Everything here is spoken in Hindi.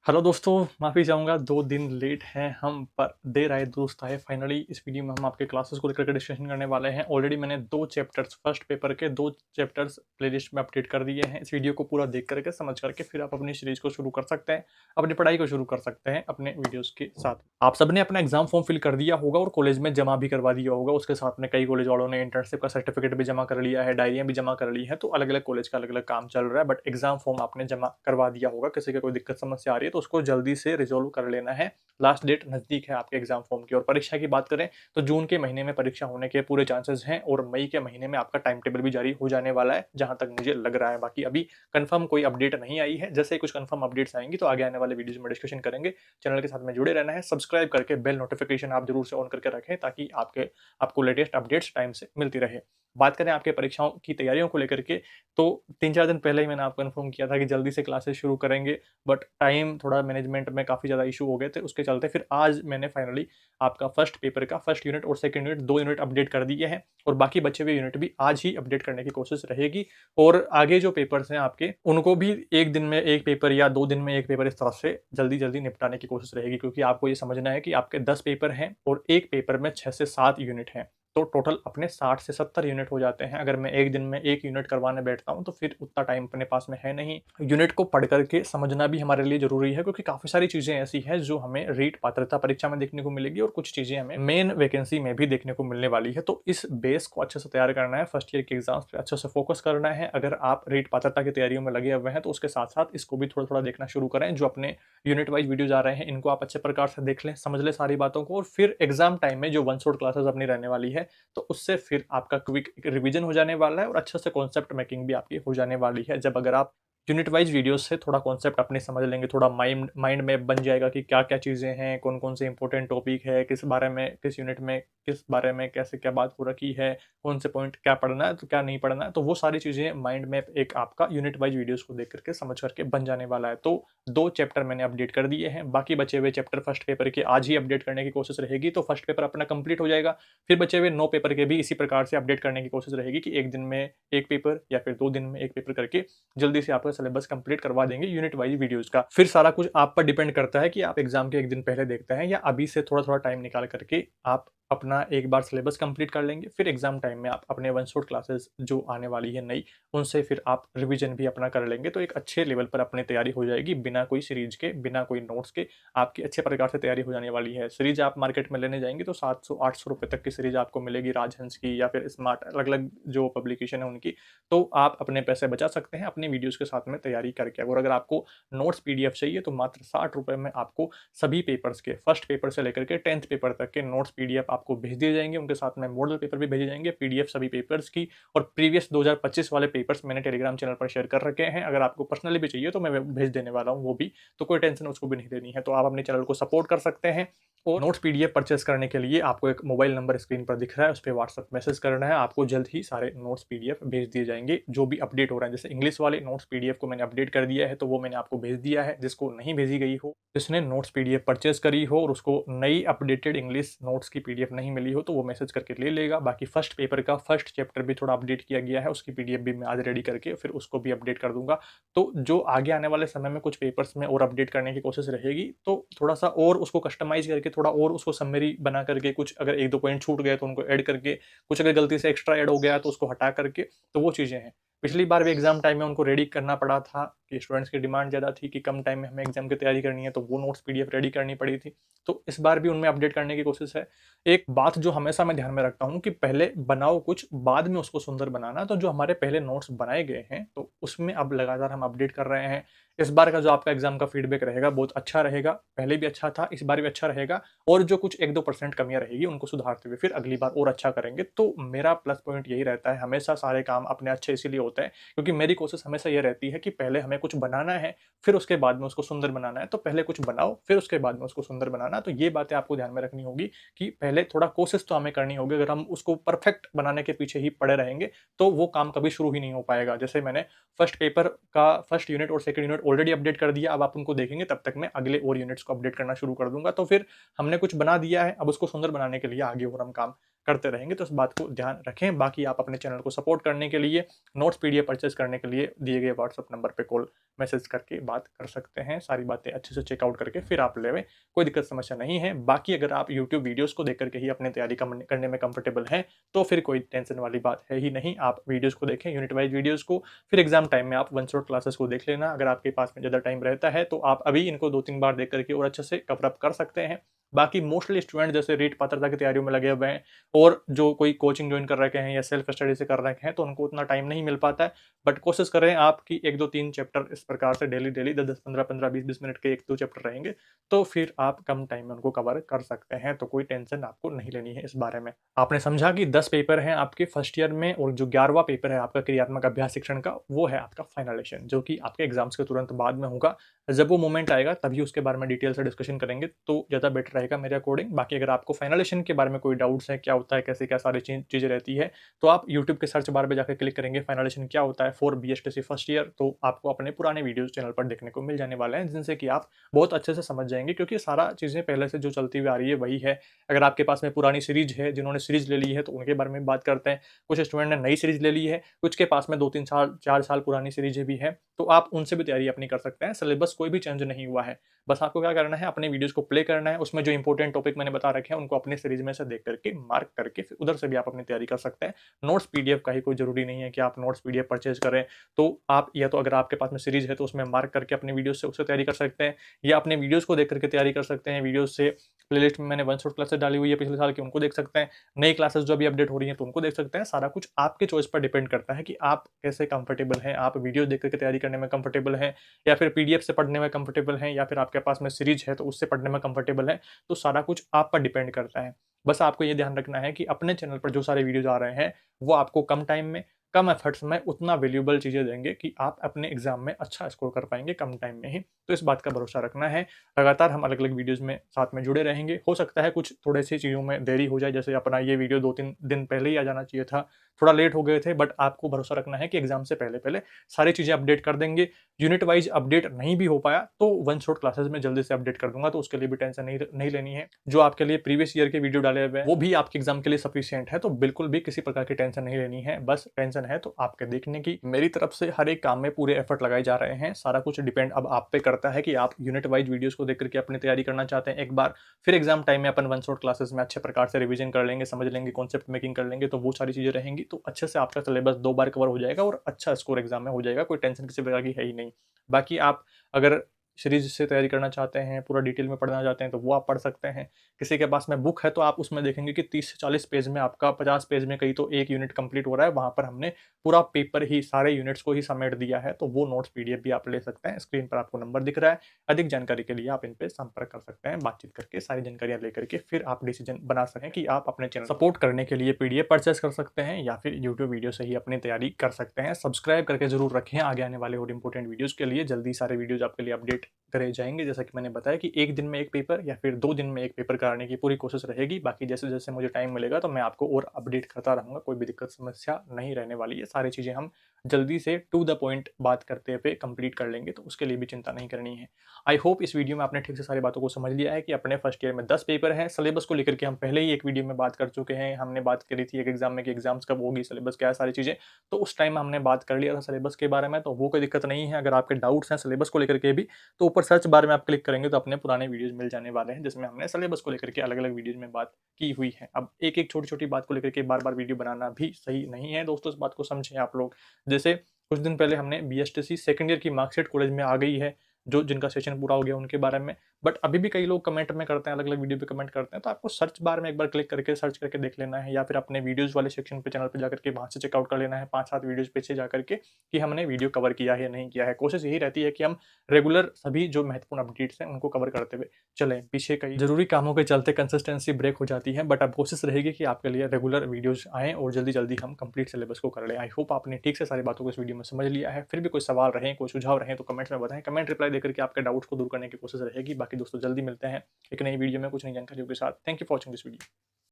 हेलो दोस्तों, माफ़ी चाहूँगा 2 दिन लेट हैं हम, पर देर आए दुरुस्त आए। फाइनली इस वीडियो में हम आपके क्लासेस को लेकर के डिस्कशन करने वाले हैं। ऑलरेडी मैंने 2 चैप्टर्स फर्स्ट पेपर के 2 चैप्टर्स प्लेलिस्ट में अपडेट कर दिए हैं। इस वीडियो को पूरा देख करके, समझ करके फिर आप अपनी सीरीज़ को शुरू कर सकते हैं, अपनी पढ़ाई को शुरू कर सकते हैं अपने वीडियोज़ के साथ। आप सबने अपना एग्ज़ाम फॉर्म फिल कर दिया होगा और कॉलेज में जमा भी करवा दिया होगा। उसके साथ में कई कॉलेज वालों ने इंटर्नशिप का सर्टिफिकेट भी जमा कर लिया है, डायरियाँ भी जमा कर ली हैं। तो अलग-अलग कॉलेज का अलग-अलग काम चल रहा है, बट एग्ज़ाम फॉर्म आपने जमा करवा दिया होगा। किसी का कोई दिक्कत समस्या आ रही है तो उसको जल्दी से रिज़ॉल्व कर लेना है। लास्ट डेट नज़दीक है आपके एग्ज़ाम फॉर्म की। और परीक्षा की बात करें तो जून के महीने में परीक्षा होने के पूरे चांसेस हैं और मई के महीने में आपका टाइम टेबल भी जारी हो जाने वाला है, जहाँ तक मुझे लग रहा है। बाकी अभी कंफर्म कोई अपडेट नहीं आई है। जैसे ही कुछ कंफर्म अपडेट्स आएँगी तो आगे आने वाले वीडियोज़ में डिस्कशन करेंगे। चैनल के साथ में जुड़े रहना है, सब्सक्राइब करके बेल नोटिफ़िकेशन आप ज़रूर से ऑन करके रखें, ताकि आपको लेटेस्ट अपडेट्स टाइम से मिलती रहे। बात करें आपके परीक्षाओं की तैयारियों को लेकर के, तो 3-4 दिन पहले ही मैंने आपको इन्फॉर्म किया था कि जल्दी से क्लासेस शुरू करेंगे, बट टाइम थोड़ा मैनेजमेंट में काफ़ी ज़्यादा इशू हो गए थे। उसके चलते फिर आज मैंने फाइनली आपका फर्स्ट पेपर का फर्स्ट यूनिट और सेकंड यूनिट 2 यूनिट अपडेट कर दिए हैं, और बाकी बचे हुए यूनिट भी आज ही अपडेट करने की कोशिश रहेगी। और आगे जो पेपर्स हैं आपके, उनको भी 1 दिन में 1 पेपर या 2 दिन में 1 पेपर, इस तरह से जल्दी-जल्दी निपटाने की कोशिश रहेगी, क्योंकि आपको ये समझना है कि आपके 10 पेपर हैं और 1 पेपर में 6 से 7 यूनिट हैं। तो टोटल अपने 60 से 70 यूनिट हो जाते हैं। अगर मैं 1 दिन में 1 यूनिट करवाने बैठता हूँ, तो फिर उतना टाइम अपने पास में है नहीं। यूनिट को पढ़ कर के समझना भी हमारे लिए ज़रूरी है, क्योंकि काफ़ी सारी चीज़ें ऐसी हैं जो हमें रीट पात्रता परीक्षा में देखने को मिलेगी, और कुछ चीज़ें हमें मेन वैकेंसी में भी देखने को मिलने वाली है। तो इस बेस को अच्छे से तैयार करना है, फर्स्ट ईयर के एग्ज़ाम्स पे अच्छे से फ़ोकस करना है। अगर आप रीट पात्रता की तैयारियों में लगे हुए हैं, तो उसके साथ-साथ इसको भी थोड़ा-थोड़ा देखना शुरू करें। जो अपने यूनिट वाइज़ वीडियोज़ आ रहे हैं, इनको आप अच्छे प्रकार से देख लें, समझ लें सारी बातों को, और फिर एग्ज़ाम टाइम में जो वन शॉट क्लासेस अपनी रहने वाली है, तो उससे फिर आपका क्विक रिवीजन हो जाने वाला है, और अच्छे से कॉन्सेप्ट मेकिंग भी आपकी हो जाने वाली है। जब अगर आप यूनिट वाइज़ वीडियोज़ से थोड़ा कॉन्सेप्ट अपने समझ लेंगे, थोड़ा माइंड माइंड में बन जाएगा कि क्या-क्या चीज़ें हैं, कौन-कौन से इंपॉर्टेंट टॉपिक है, किस बारे में, किस यूनिट में, किस बारे में कैसे क्या बात हो रखी है, कौन से पॉइंट क्या पढ़ना है, तो क्या नहीं पढ़ना है, तो वो सारी चीज़ें माइंड में एक आपका यूनिट वाइज़ वीडियोज़ को देख करके, समझ करके बन जाने वाला है। तो 2 चैप्टर मैंने अपडेट कर दिए हैं, बाकी बचे हुए चैप्टर फर्स्ट पेपर के आज ही अपडेट करने की कोशिश रहेगी, तो फर्स्ट पेपर अपना कंप्लीट हो जाएगा। फिर बचे हुए 9 पेपर के भी इसी प्रकार से अपडेट करने की कोशिश रहेगी कि 1 दिन में 1 पेपर या फिर 2 दिन में 1 पेपर करके जल्दी से आपका सिलेबस कंप्लीट करवा देंगे यूनिट वाइज़ वीडियोज़ का। फिर सारा कुछ आप पर डिपेंड करता है कि आप एग्ज़ाम के 1 दिन पहले देखते हैं, या अभी से थोड़ा-थोड़ा टाइम निकाल करके आप अपना एक बार सिलेबस कंप्लीट कर लेंगे। फिर एग्ज़ाम टाइम में आप अपने वन शॉट क्लासेस जो आने वाली है नई, उनसे फिर आप रिवीजन भी अपना कर लेंगे, तो एक अच्छे लेवल पर अपनी तैयारी हो जाएगी, बिना कोई सीरीज़ के, बिना कोई नोट्स के आपकी अच्छे प्रकार से तैयारी हो जाने वाली है। सीरीज़ आप मार्केट में लेने जाएँगे तो 700-800 रुपए तक की सीरीज़ आपको मिलेगी, राजहंस की या फिर स्मार्ट, अलग-अलग जो पब्लिकेशन है उनकी। तो आप अपने पैसे बचा सकते हैं अपनी वीडियोज़ के साथ में तैयारी करके। और अगर आपको नोट्स पीडीएफ चाहिए, तो मात्र 60 रुपए में आपको सभी पेपर्स के, फर्स्ट पेपर से लेकर के 10th पेपर तक के नोट्स पीडीएफ आपको भेज दिए जाएँगे। उनके साथ में मॉडल पेपर भी भेजे जाएँगे, पीडीएफ सभी पेपर्स की, और प्रीवियस 2025 वाले पेपर्स मैंने टेलीग्राम चैनल पर शेयर कर रखे हैं। अगर आपको पर्सनली भी चाहिए तो मैं भेज देने वाला हूँ वो भी, तो कोई टेंशन उसको भी नहीं लेनी है। तो आप अपने चैनल को सपोर्ट कर सकते हैं। और नोट्स पीडीएफ परचेज़ करने के लिए आपको एक मोबाइल नंबर स्क्रीन पर दिख रहा है, उस पे व्हाट्सएप मैसेज करना है। आपको जल्द ही सारे नोट्स पीडीएफ भेज दिए जाएँगे, जो भी अपडेट हो रहा है। जैसे इंग्लिश वाले नोट्स पीडीएफ को मैंने अपडेट कर दिया है, तो वो मैंने आपको भेज दिया है। जिसको नहीं भेजी गई हो, जिसने नोट्स पीडीएफ परचेज़ करी हो और उसको नई अपडेटेड इंग्लिश नोट्स की पीडीएफ नहीं मिली हो, तो वो मैसेज करके ले लेगा। बाकी फर्स्ट पेपर का फर्स्ट चैप्टर भी थोड़ा अपडेट किया गया है, उसकी पीडीएफ भी मैं आज रेडी करके फिर उसको भी अपडेट कर दूँगा। तो जो आगे आने वाले समय में कुछ पेपर्स में और अपडेट करने की कोशिश रहेगी, तो थोड़ा-सा और उसको कस्टमाइज़ करके, थोड़ा और उसको समरी बना करके, कुछ अगर 1-2 पॉइंट छूट गए तो उनको ऐड करके, कुछ अगर गलती से एक्स्ट्रा ऐड हो गया तो उसको हटा करके, तो वो चीज़ें हैं। पिछली बार भी एग्ज़ाम टाइम में उनको रेडी करना पड़ा था कि स्टूडेंट्स की डिमांड ज़्यादा थी कि कम टाइम में हमें एग्ज़ाम की तैयारी करनी है, तो वो नोट्स पीडीएफ रेडी करनी पड़ी थी। तो इस बार भी उनमें अपडेट करने की कोशिश है। एक बात जो हमेशा मैं ध्यान में रखता हूँ कि पहले बनाओ कुछ, बाद में उसको सुंदर बनाना। तो जो हमारे पहले नोट्स बनाए गए हैं, तो उसमें अब लगातार हम अपडेट कर रहे हैं। इस बार का जो आपका एग्ज़ाम का फीडबैक रहेगा, बहुत अच्छा रहेगा। पहले भी अच्छा था, इस बार भी अच्छा रहेगा, और जो कुछ 1-2% कमियाँ रहेगी, उनको सुधारते हुए फिर अगली बार और अच्छा करेंगे। तो मेरा प्लस पॉइंट यही रहता है, हमेशा सारे काम अपने अच्छे इसीलिए होते हैं, क्योंकि मेरी कोशिश हमेशा ये रहती है कि पहले हमें कुछ बनाना है, फिर उसके बाद में उसको सुंदर बनाना है। तो पहले कुछ बनाओ, फिर उसके बाद में उसको सुंदर बनाना। तो ये बातें आपको ध्यान में रखनी होगी कि पहले थोड़ा कोशिश तो हमें करनी होगी। अगर हम उसको परफेक्ट बनाने के पीछे ही पड़े रहेंगे, तो वो काम कभी शुरू ही नहीं हो पाएगा। जैसे मैंने फर्स्ट पेपर का फर्स्ट यूनिट और सेकंड यूनिट ऑलरेडी अपडेट कर दिया, अब आप उनको देखेंगे, तब तक मैं अगले और यूनिट्स को अपडेट करना शुरू कर दूँगा। तो फिर हमने कुछ बना दिया है, अब उसको सुंदर बनाने के लिए आगे और हम काम करते रहेंगे। तो इस बात को ध्यान रखें। बाकी आप अपने चैनल को सपोर्ट करने के लिए नोट्स पीडीएफ परचेज करने के लिए दिए गए व्हाट्सएप नंबर पे कॉल मैसेज करके बात कर सकते हैं। सारी बातें अच्छे से चेकआउट करके फिर आप लेवें, कोई दिक्कत समस्या नहीं है। बाकी अगर आप यूट्यूब वीडियोस को देख करके ही अपनी तैयारी करने में कंफर्टेबल हैं तो फिर कोई टेंशन वाली बात है ही नहीं। आप वीडियोस को देखें, यूनिट वाइज वीडियोस को, फिर एग्जाम टाइम में आप वन शॉट क्लासेस को देख लेना। अगर आपके पास में ज़्यादा टाइम रहता है तो आप अभी इनको 2-3 बार देख करके और अच्छे से कवर अप कर सकते हैं। बाकी मोस्टली स्टूडेंट जैसे रीट पात्रता की तैयारियों में लगे हुए हैं और जो कोई कोचिंग ज्वाइन कर रखे हैं या सेल्फ स्टडी से कर रखे हैं तो उनको उतना टाइम नहीं मिल पाता है। बट कोशिश करें आपकी 1-2-3 चैप्टर इस प्रकार से डेली 10-10, 15-15, 20-20 मिनट के 1-2 चैप्टर रहेंगे तो फिर आप कम टाइम में उनको कवर कर सकते हैं। तो कोई टेंशन आपको नहीं लेनी है इस बारे में। आपने समझा कि 10 पेपर हैं आपके फर्स्ट ईयर में और जो 11वां पेपर है आपका क्रियात्मक अभ्यास शिक्षण का, वो है आपका फाइनलेशन, जो कि आपके एग्जाम्स के तुरंत बाद में होगा। जब वो मोमेंट आएगा तभी उसके बारे में डिटेल से डिस्कशन करेंगे तो ज़्यादा बेटर रहेगा मेरे अकॉर्डिंग। बाकी अगर आपको फाइनलेशन के बारे में कोई डाउट्स है, क्या होता है, कैसे क्या सारी चीज़ें रहती है, तो आप यूट्यूब के सर्च बार पे जाकर क्लिक करेंगे फाइनलेशन क्या होता है फॉर बीएसटीसी फर्स्ट ईयर, तो आपको अपने पुराने वीडियोस चैनल पर देखने को मिल जाने वाले हैं जिनसे कि आप बहुत अच्छे से समझ जाएंगे, क्योंकि सारा चीज़ें पहले से जो चलती हुई आ रही है वही है। अगर आपके पास में पुरानी सीरीज है, जिन्होंने सीरीज ले ली है तो उनके बारे में बात करते हैं। कुछ स्टूडेंट ने नई सीरीज ले ली है, कुछ के पास में 2-3 साल 4 साल पुरानी सीरीजें भी है, तो आप उनसे भी तैयारी अपनी कर सकते हैं। सिलेबस कोई भी चेंज नहीं हुआ है। बस आपको क्या करना है, अपने वीडियोस को प्ले करना है, उसमें जो इंपॉर्टेंट टॉपिक मैंने बता रखे हैं उनको अपनी सीरीज में से देख करके मार्क करके फिर उधर से भी आप अपनी तैयारी कर सकते हैं। नोट्स पीडीएफ का ही कोई जरूरी नहीं है कि आप नोट्स पीडीएफ परचेज करें। तो आप या तो अगर आपके पास में सीरीज है तो उसमें मार्क करके अपने वीडियोस से उससे तैयारी कर सकते हैं, या अपने वीडियोस को देख करके तैयारी कर सकते हैं। वीडियोस से प्लेलिस्ट में मैंने वन शॉट क्लासेस डाली हुई है पिछले साल की, उनको देख सकते हैं। नई क्लासेस जो अभी अपडेट हो रही हैं तो उनको देख सकते हैं। सारा कुछ आपके चॉइस पर डिपेंड करता है कि आप कैसे कंफर्टेबल हैं, आप वीडियो देख करके तैयारी करने में कंफर्टेबल हैं या फिर पीडीएफ से पढ़ने में कंफर्टेबल हैं, या फिर आपके पास में सीरीज है तो उससे पढ़ने में कंफर्टेबल है। तो सारा कुछ आप पर डिपेंड करता है। बस आपको ये ध्यान रखना है कि अपने चैनल पर जो सारे वीडियोज आ रहे हैं वो आपको कम टाइम में, कम एफर्ट्स में उतना वैल्यूएबल चीज़ें देंगे कि आप अपने एग्जाम में अच्छा स्कोर कर पाएंगे कम टाइम में ही। तो इस बात का भरोसा रखना है। लगातार हम अलग अलग वीडियोज में साथ में जुड़े रहेंगे। हो सकता है कुछ थोड़े सी चीज़ों में देरी हो जाए, जैसे अपना ये वीडियो 2-3 दिन पहले ही आ जाना चाहिए था, थोड़ा लेट हो गए थे, बट आपको भरोसा रखना है कि एग्जाम से पहले पहले सारी चीज़ें अपडेट कर देंगे। यूनिट वाइज अपडेट नहीं भी हो पाया तो वन शॉट क्लासेस में जल्दी से अपडेट कर दूंगा, तो उसके लिए भी टेंशन नहीं लेनी है। जो आपके लिए प्रीवियस ईयर के वीडियो डाले हुए हैं वो भी आपके एग्जाम के लिए सफिशिएंट है, तो बिल्कुल भी किसी प्रकार की टेंशन नहीं लेनी है। बस टेंशन है तो आपके देखने की। मेरी तरफ से हर एक काम में पूरे एफर्ट लगाए जा रहे हैं। सारा कुछ डिपेंड अब आप पे करता है कि आप यूनिट वाइज वीडियोस को देख करके अपनी तैयारी करना चाहते हैं एक बार, फिर एग्जाम टाइम में अपन वन शॉट क्लासेस में अच्छे प्रकार से रिवीजन कर लेंगे, समझ लेंगे, कॉन्सेप्ट मेकिंग कर लेंगे, तो वो सारी चीजें रहेंगी। तो अच्छे से आपका सिलेबस 2 बार कवर हो जाएगा और अच्छा स्कोर एग्जाम में हो जाएगा। कोई टेंशन किसी प्रकार की है ही नहीं। बाकी आप अगर सीरीज से तैयारी करना चाहते हैं, पूरा डिटेल में पढ़ना चाहते हैं तो वो आप पढ़ सकते हैं। किसी के पास में बुक है तो आप उसमें देखेंगे कि 30 से 40 पेज में आपका 50 पेज में कहीं तो एक यूनिट कंप्लीट हो रहा है। वहां पर हमने पूरा पेपर ही सारे यूनिट्स को ही समेट दिया है, तो वो नोट्स पीडीएफ भी आप ले सकते हैं। स्क्रीन पर आपको नंबर दिख रहा है। अधिक जानकारी के लिए आप इन पे संपर्क कर सकते हैं। बातचीत करके सारी जानकारियां लेकर के फिर आप डिसीजन बना सकें कि आप अपने चैनल सपोर्ट करने के लिए पीडीएफ परचेस कर सकते हैं या फिर यूट्यूब वीडियो से ही अपनी तैयारी कर सकते हैं। सब्सक्राइब करके जरूर रखें आगे आने वाले और इंपॉर्टेंट वीडियोज के लिए। जल्दी सारे वीडियोज आपके लिए अपडेट करे जाएंगे। जैसा कि मैंने बताया कि एक दिन में एक पेपर या फिर 2 दिन में एक पेपर कराने की पूरी कोशिश रहेगी। बाकी जैसे जैसे मुझे टाइम मिलेगा तो मैं आपको और अपडेट करता रहूंगा। कोई भी दिक्कत समस्या नहीं रहने वाली है। सारी चीज़ें हम जल्दी से टू द पॉइंट बात करते हुए कंप्लीट कर लेंगे, तो उसके लिए भी चिंता नहीं करनी है। आई होप इस वीडियो में आपने ठीक से सारी बातों को समझ लिया है कि अपने फर्स्ट ईयर में 10 पेपर हैं। सिलेबस को लेकर के हम पहले ही एक वीडियो में बात कर चुके हैं। हमने बात करी थी एक एग्जाम में कि एग्जाम्स कब होगी, सिलेबस क्या है, सारी चीज़ें, तो उस टाइम हमने बात कर लिया था सिलेबस के बारे में। तो वो कोई दिक्कत नहीं है। अगर आपके डाउट्स हैं सिलेबस को लेकर के भी तो ऊपर सर्च बार में आप क्लिक करेंगे तो अपने पुराने वीडियोज मिल जाने वाले हैं जिसमें हमने सिलेबस को लेकर के अलग अलग वीडियोज में बात की हुई है। अब एक एक छोटी छोटी बात को लेकर के बार बार वीडियो बनाना भी सही नहीं है दोस्तों, इस बात को समझें आप लोग। जैसे कुछ दिन पहले हमने बीएसटीसी सेकंड ईयर की मार्कशीट कॉलेज में आ गई है, जो जिनका सेशन पूरा हो गया उनके बारे में, बट अभी भी कई लोग कमेंट में करते हैं, अलग अलग वीडियो पे कमेंट करते हैं। तो आपको सर्च बार में एक बार क्लिक करके सर्च करके देख लेना है, या फिर अपने वीडियोज वाले सेक्शन पे चैनल पे जाकर के वहां से चेकआउट कर लेना है 5-7 वीडियोज पीछे जाकर के कि हमने वीडियो कवर किया है या नहीं किया है। कोशिश यही रहती है कि हम रेगुलर सभी जो महत्वपूर्ण अपडेट्स हैं उनको कवर करते हुए चलें। पीछे कई जरूरी कामों के चलते कंसिस्टेंसी ब्रेक हो जाती है, बट अब कोशिश रहेगी कि आपके लिए रेगुलर वीडियोज आएँ और जल्दी जल्दी हम कंप्लीट सिलेबस को कर लें। आई होप आपने ठीक से सारी बातों को इस वीडियो में समझ लिया है। फिर भी कोई सवाल रहे, कोई सुझाव रहे तो कमेंट्स में बताएं। कमेंट रिप्लाई देकर के आपके डाउट्स को दूर करने की कोशिश रहेगी। बाकी दोस्तों जल्दी मिलते हैं एक नई वीडियो में कुछ नई जानकारियों के साथ। Thank you for watching this video.